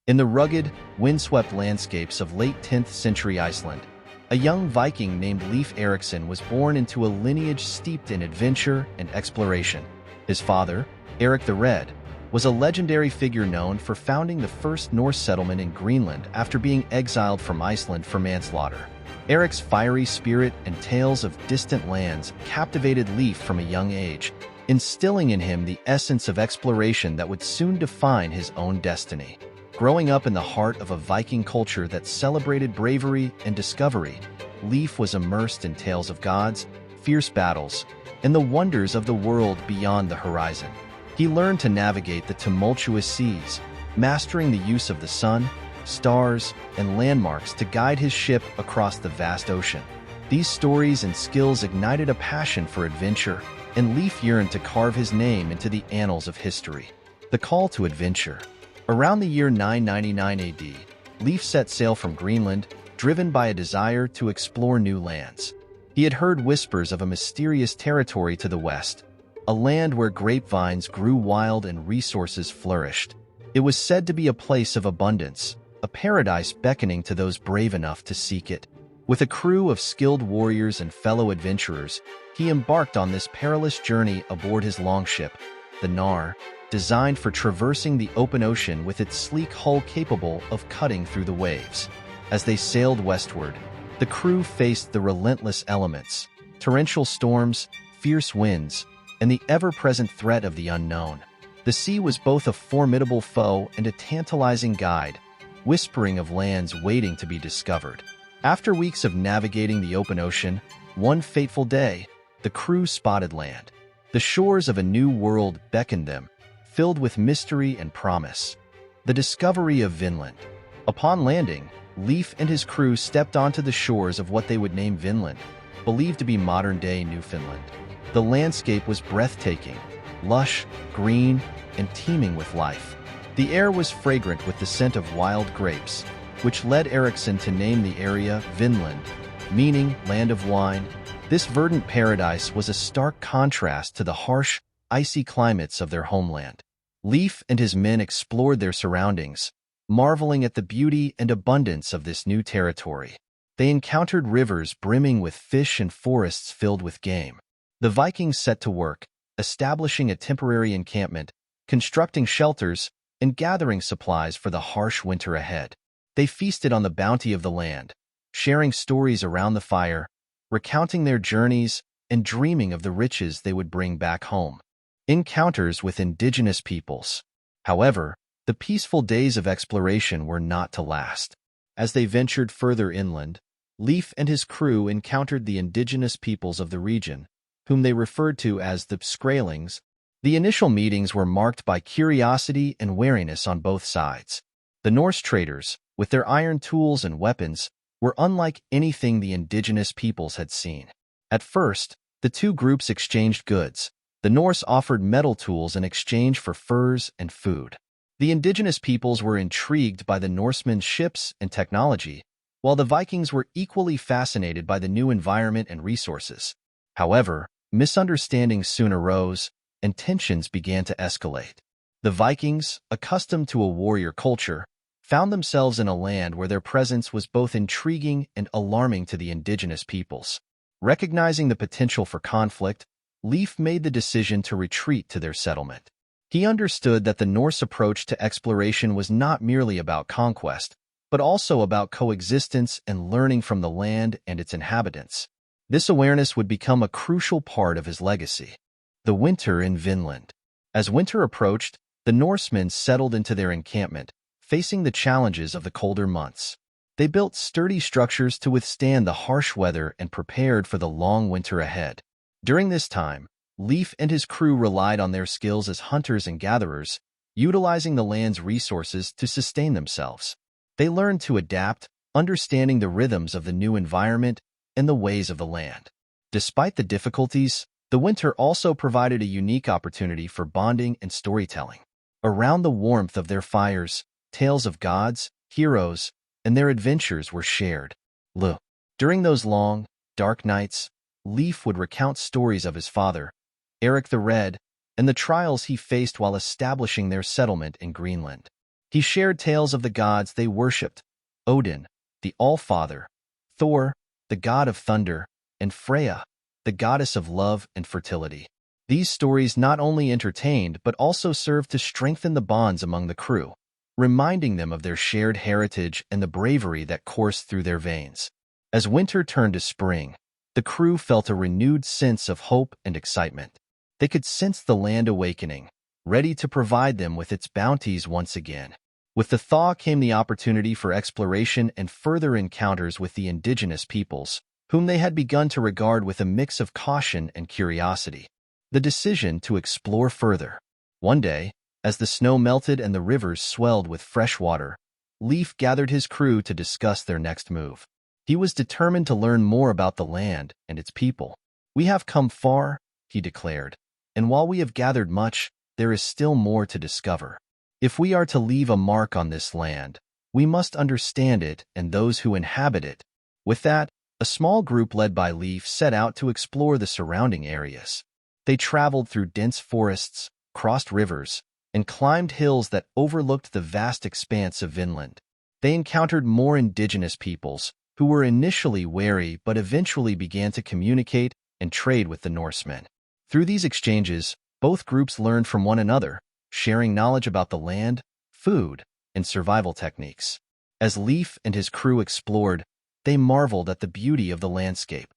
In the rugged, windswept landscapes of late 10th century Iceland, a young Viking named Leif Erikson was born into a lineage steeped in adventure and exploration. His father, Eric the Red, was a legendary figure known for founding the first Norse settlement in Greenland after being exiled from Iceland for manslaughter. Eric's fiery spirit and tales of distant lands captivated Leif from a young age, instilling in him the essence of exploration that would soon define his own destiny. Growing up in the heart of a Viking culture that celebrated bravery and discovery, Leif was immersed in tales of gods, fierce battles, and the wonders of the world beyond the horizon. He learned to navigate the tumultuous seas, mastering the use of the sun, stars, and landmarks to guide his ship across the vast ocean. These stories and skills ignited a passion for adventure, and Leif yearned to carve his name into the annals of history. The call to adventure. Around the year 999 AD, Leif set sail from Greenland, driven by a desire to explore new lands. He had heard whispers of a mysterious territory to the west, a land where grapevines grew wild and resources flourished. It was said to be a place of abundance, a paradise beckoning to those brave enough to seek it. With a crew of skilled warriors and fellow adventurers, he embarked on this perilous journey aboard his longship, the Nar, designed for traversing the open ocean with its sleek hull capable of cutting through the waves. As they sailed westward, the crew faced the relentless elements, torrential storms, fierce winds, and the ever-present threat of the unknown. The sea was both a formidable foe and a tantalizing guide, whispering of lands waiting to be discovered. After weeks of navigating the open ocean, one fateful day, the crew spotted land. The shores of a new world beckoned them, filled with mystery and promise. The discovery of Vinland. Upon landing, Leif and his crew stepped onto the shores of what they would name Vinland, believed to be modern-day Newfoundland. The landscape was breathtaking, lush, green, and teeming with life. The air was fragrant with the scent of wild grapes, which led Erikson to name the area Vinland, meaning land of wine. This verdant paradise was a stark contrast to the harsh, icy climates of their homeland. Leif and his men explored their surroundings, marveling at the beauty and abundance of this new territory. They encountered rivers brimming with fish and forests filled with game. The Vikings set to work, establishing a temporary encampment, constructing shelters, and gathering supplies for the harsh winter ahead. They feasted on the bounty of the land, sharing stories around the fire, recounting their journeys, and dreaming of the riches they would bring back home. Encounters with indigenous peoples. However, the peaceful days of exploration were not to last. As they ventured further inland, Leif and his crew encountered the indigenous peoples of the region, whom they referred to as the Skrælings. The initial meetings were marked by curiosity and wariness on both sides. The Norse traders, with their iron tools and weapons, were unlike anything the indigenous peoples had seen. At first, the two groups exchanged goods. The Norse offered metal tools in exchange for furs and food. The indigenous peoples were intrigued by the Norsemen's ships and technology, while the Vikings were equally fascinated by the new environment and resources. However, misunderstandings soon arose, and tensions began to escalate. The Vikings, accustomed to a warrior culture, found themselves in a land where their presence was both intriguing and alarming to the indigenous peoples. Recognizing the potential for conflict, Leif made the decision to retreat to their settlement. He understood that the Norse approach to exploration was not merely about conquest, but also about coexistence and learning from the land and its inhabitants. This awareness would become a crucial part of his legacy. The winter in Vinland. As winter approached, the Norsemen settled into their encampment, facing the challenges of the colder months. They built sturdy structures to withstand the harsh weather and prepared for the long winter ahead. During this time, Leif and his crew relied on their skills as hunters and gatherers, utilizing the land's resources to sustain themselves. They learned to adapt, understanding the rhythms of the new environment and the ways of the land. Despite the difficulties, the winter also provided a unique opportunity for bonding and storytelling. Around the warmth of their fires, tales of gods, heroes, and their adventures were shared. During those long, dark nights, Leif would recount stories of his father, Eric the Red, and the trials he faced while establishing their settlement in Greenland. He shared tales of the gods they worshipped: Odin, the All-Father; Thor, the god of thunder; and Freya, the goddess of love and fertility. These stories not only entertained but also served to strengthen the bonds among the crew, reminding them of their shared heritage and the bravery that coursed through their veins. As winter turned to spring, the crew felt a renewed sense of hope and excitement. They could sense the land awakening, ready to provide them with its bounties once again. With the thaw came the opportunity for exploration and further encounters with the indigenous peoples, whom they had begun to regard with a mix of caution and curiosity. The decision to explore further. One day, as the snow melted and the rivers swelled with fresh water, Leif gathered his crew to discuss their next move. He was determined to learn more about the land and its people. "We have come far," he declared, "and while we have gathered much, there is still more to discover. If we are to leave a mark on this land, we must understand it and those who inhabit it." With that, a small group led by Leif set out to explore the surrounding areas. They traveled through dense forests, crossed rivers, and climbed hills that overlooked the vast expanse of Vinland. They encountered more indigenous peoples, who were initially wary but eventually began to communicate and trade with the Norsemen. Through these exchanges, both groups learned from one another, sharing knowledge about the land, food, and survival techniques. As Leif and his crew explored, they marveled at the beauty of the landscape: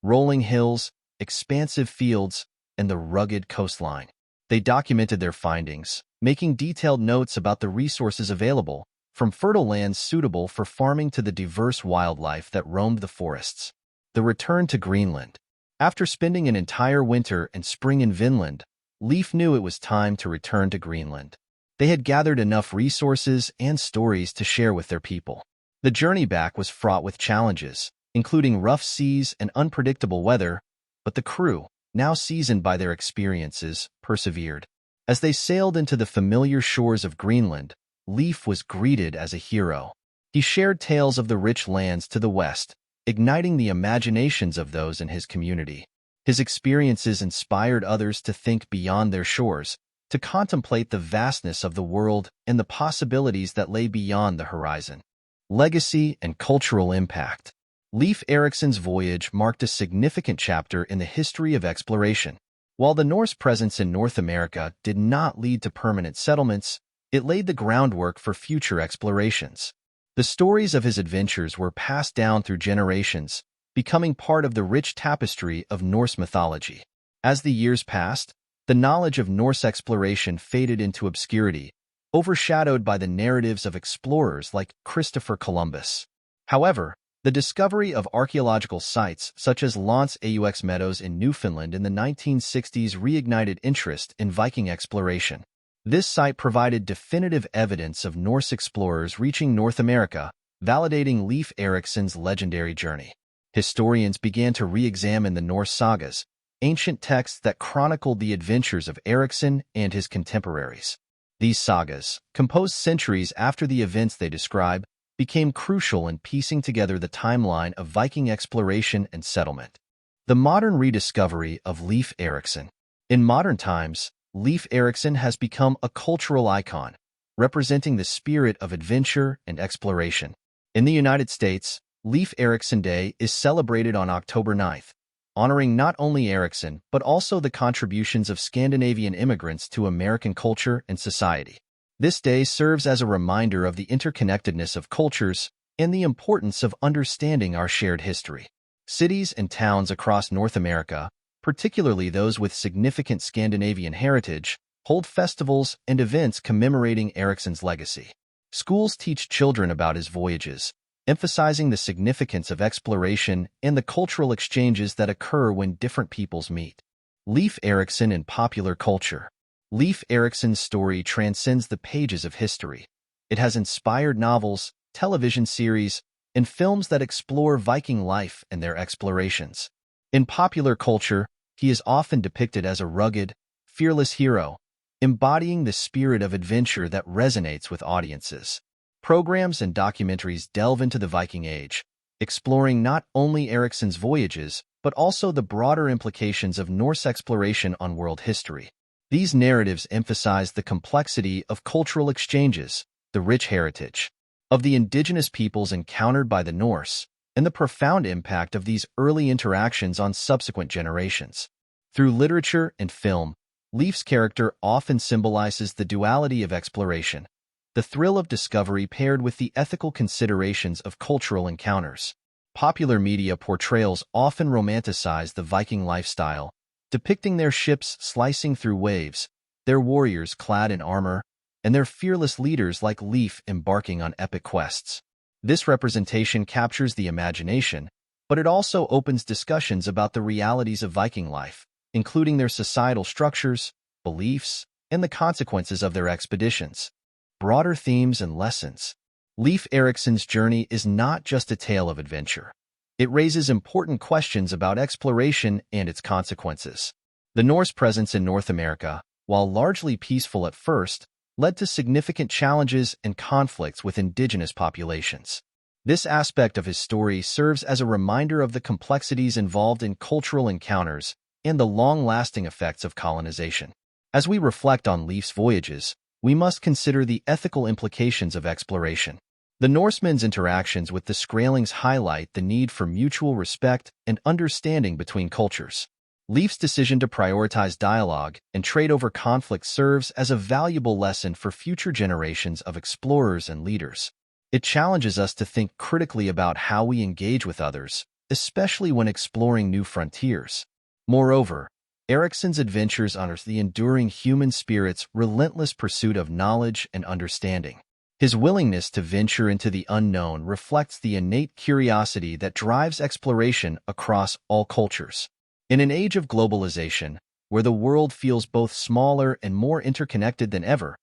rolling hills, expansive fields, and the rugged coastline. They documented their findings, making detailed notes about the resources available, from fertile lands suitable for farming to the diverse wildlife that roamed the forests. The return to Greenland. After spending an entire winter and spring in Vinland, Leif knew it was time to return to Greenland. They had gathered enough resources and stories to share with their people. The journey back was fraught with challenges, including rough seas and unpredictable weather, but the crew, now seasoned by their experiences, persevered. As they sailed into the familiar shores of Greenland, Leif was greeted as a hero. He shared tales of the rich lands to the west, igniting the imaginations of those in his community. His experiences inspired others to think beyond their shores, to contemplate the vastness of the world and the possibilities that lay beyond the horizon. Legacy and cultural impact. Leif Erikson's voyage marked a significant chapter in the history of exploration. While the Norse presence in North America did not lead to permanent settlements, it laid the groundwork for future explorations. The stories of his adventures were passed down through generations, becoming part of the rich tapestry of Norse mythology. As the years passed, the knowledge of Norse exploration faded into obscurity, overshadowed by the narratives of explorers like Christopher Columbus. However, the discovery of archaeological sites such as Lance Aux Meadows in Newfoundland in the 1960s reignited interest in Viking exploration. This site provided definitive evidence of Norse explorers reaching North America, validating Leif Erikson's legendary journey. Historians began to re-examine the Norse sagas, ancient texts that chronicled the adventures of Erikson and his contemporaries. These sagas, composed centuries after the events they describe, became crucial in piecing together the timeline of Viking exploration and settlement. The modern rediscovery of Leif Erikson. In modern times, Leif Erikson has become a cultural icon, representing the spirit of adventure and exploration. In the United States, Leif Erikson Day is celebrated on October 9th, honoring not only Erikson but also the contributions of Scandinavian immigrants to American culture and society. This day serves as a reminder of the interconnectedness of cultures and the importance of understanding our shared history. Cities and towns across North America, particularly those with significant Scandinavian heritage, hold festivals and events commemorating Erikson's legacy. Schools teach children about his voyages, emphasizing the significance of exploration and the cultural exchanges that occur when different peoples meet. Leif Erikson in popular culture. Leif Erikson's story transcends the pages of history. It has inspired novels, television series, and films that explore Viking life and their explorations. In popular culture, he is often depicted as a rugged, fearless hero, embodying the spirit of adventure that resonates with audiences. Programs and documentaries delve into the Viking Age, exploring not only Erikson's voyages, but also the broader implications of Norse exploration on world history. These narratives emphasize the complexity of cultural exchanges, the rich heritage of the indigenous peoples encountered by the Norse, and the profound impact of these early interactions on subsequent generations. Through literature and film, Leif's character often symbolizes the duality of exploration, the thrill of discovery paired with the ethical considerations of cultural encounters. Popular media portrayals often romanticize the Viking lifestyle, depicting their ships slicing through waves, their warriors clad in armor, and their fearless leaders like Leif embarking on epic quests. This representation captures the imagination, but it also opens discussions about the realities of Viking life, including their societal structures, beliefs, and the consequences of their expeditions. Broader themes and lessons. Leif Erikson's journey is not just a tale of adventure. It raises important questions about exploration and its consequences. The Norse presence in North America, while largely peaceful at first, led to significant challenges and conflicts with indigenous populations. This aspect of his story serves as a reminder of the complexities involved in cultural encounters and the long-lasting effects of colonization. As we reflect on Leif's voyages, we must consider the ethical implications of exploration. The Norsemen's interactions with the Skrælings highlight the need for mutual respect and understanding between cultures. Leif's decision to prioritize dialogue and trade over conflict serves as a valuable lesson for future generations of explorers and leaders. It challenges us to think critically about how we engage with others, especially when exploring new frontiers. Moreover, Erikson's adventures honors the enduring human spirit's relentless pursuit of knowledge and understanding. His willingness to venture into the unknown reflects the innate curiosity that drives exploration across all cultures. In an age of globalization, where the world feels both smaller and more interconnected than ever,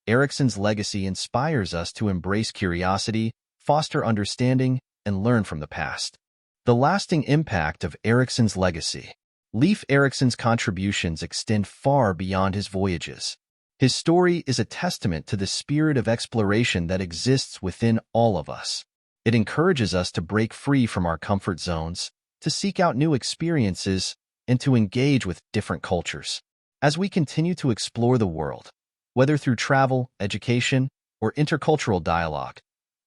Erikson's legacy inspires us to embrace curiosity, foster understanding, and learn from the past. The lasting impact of Erikson's legacy. Leif Erikson's contributions extend far beyond his voyages. His story is a testament to the spirit of exploration that exists within all of us. It encourages us to break free from our comfort zones, to seek out new experiences, and to engage with different cultures. As we continue to explore the world, whether through travel, education, or intercultural dialogue,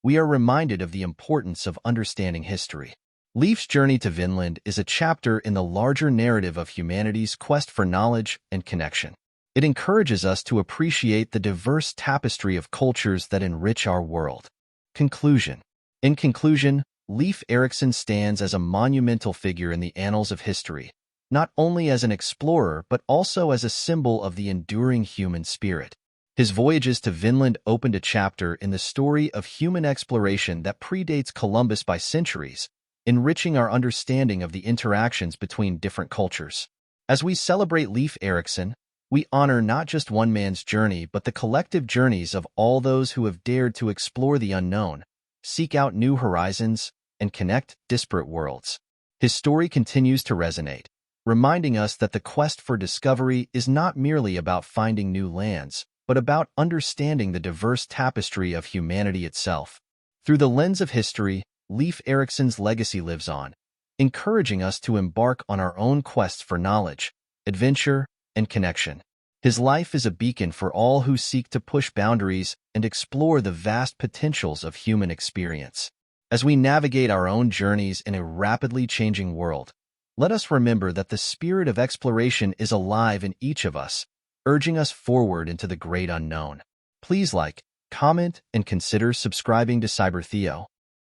we are reminded of the importance of understanding history. Leif's journey to Vinland is a chapter in the larger narrative of humanity's quest for knowledge and connection. It encourages us to appreciate the diverse tapestry of cultures that enrich our world. Conclusion. In conclusion, Leif Erikson stands as a monumental figure in the annals of history, not only as an explorer but also as a symbol of the enduring human spirit. His voyages to Vinland opened a chapter in the story of human exploration that predates Columbus by centuries, enriching our understanding of the interactions between different cultures. As we celebrate Leif Erikson, we honor not just one man's journey but the collective journeys of all those who have dared to explore the unknown, seek out new horizons, and connect disparate worlds. His story continues to resonate, reminding us that the quest for discovery is not merely about finding new lands, but about understanding the diverse tapestry of humanity itself. Through the lens of history, Leif Erikson's legacy lives on, encouraging us to embark on our own quests for knowledge, adventure, and connection. His life is a beacon for all who seek to push boundaries and explore the vast potentials of human experience. As we navigate our own journeys in a rapidly changing world, let us remember that the spirit of exploration is alive in each of us, urging us forward into the great unknown. Please like, comment, and consider subscribing to CyberTheo.